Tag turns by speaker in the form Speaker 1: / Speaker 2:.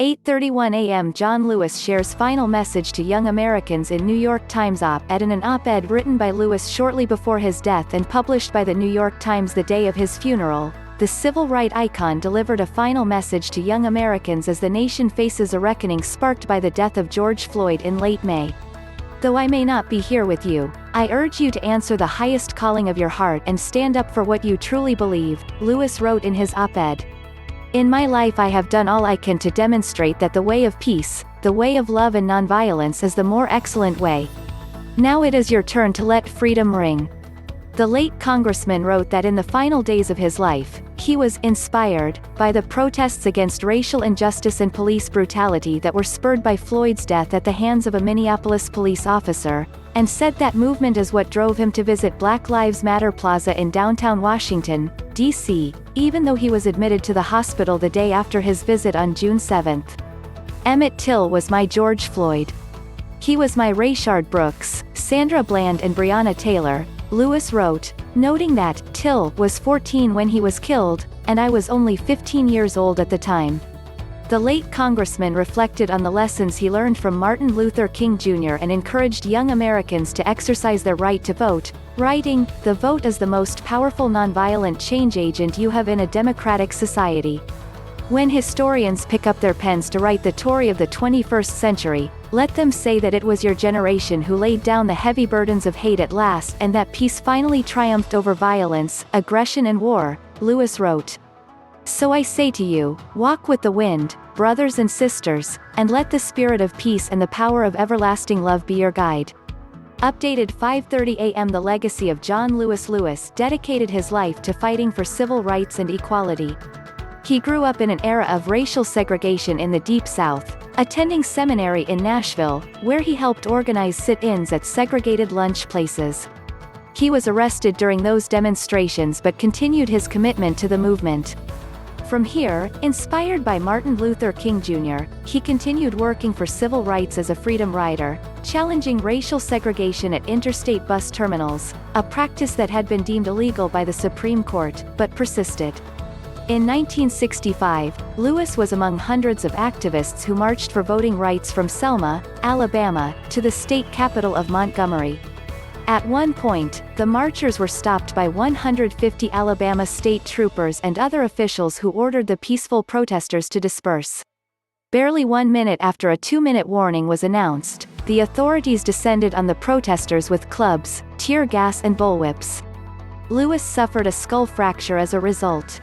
Speaker 1: 8:31 a.m. John Lewis shares final message to young Americans in New York Times op-edIn. An op-ed written by Lewis shortly before his death and published by the New York Times the day of his funeral, the civil rights icon delivered a final message to young Americans as the nation faces a reckoning sparked by the death of George Floyd in late May. Though I may not be here with you, I urge you to answer the highest calling of your heart and stand up for what you truly believe, Lewis wrote in his op-ed. In my life I have done all I can to demonstrate that the way of peace, the way of love and nonviolence is the more excellent way. Now it is your turn to let freedom ring. The late congressman wrote that in the final days of his life, he was inspired by the protests against racial injustice and police brutality that were spurred by Floyd's death at the hands of a Minneapolis police officer, and said that movement is what drove him to visit Black Lives Matter Plaza in downtown Washington, D.C., even though he was admitted to the hospital the day after his visit on June 7. Emmett Till was my George Floyd. He was my Rayshard Brooks, Sandra Bland and Breonna Taylor, Lewis wrote, noting that Till was 14 when he was killed, and I was only 15 years old at the time. The late congressman reflected on the lessons he learned from Martin Luther King Jr. and encouraged young Americans to exercise their right to vote, writing, "The vote is the most powerful nonviolent change agent you have in a democratic society." When historians pick up their pens to write the Tory of the 21st century, let them say that it was your generation who laid down the heavy burdens of hate at last and that peace finally triumphed over violence, aggression and war, Lewis wrote. So I say to you, walk with the wind, brothers and sisters, and let the spirit of peace and the power of everlasting love be your guide. Updated 5:30 a.m. The legacy of John Lewis dedicated his life to fighting for civil rights and equality. He grew up in an era of racial segregation in the Deep South, attending seminary in Nashville, where he helped organize sit-ins at segregated lunch places. He was arrested during those demonstrations but continued his commitment to the movement. From here, inspired by Martin Luther King Jr., he continued working for civil rights as a freedom rider, challenging racial segregation at interstate bus terminals, a practice that had been deemed illegal by the Supreme Court, but persisted. In 1965, Lewis was among hundreds of activists who marched for voting rights from Selma, Alabama, to the state capital of Montgomery. At one point, the marchers were stopped by 150 Alabama state troopers and other officials who ordered the peaceful protesters to disperse. Barely 1 minute after a 2-minute warning was announced, the authorities descended on the protesters with clubs, tear gas and bullwhips. Lewis suffered a skull fracture as a result.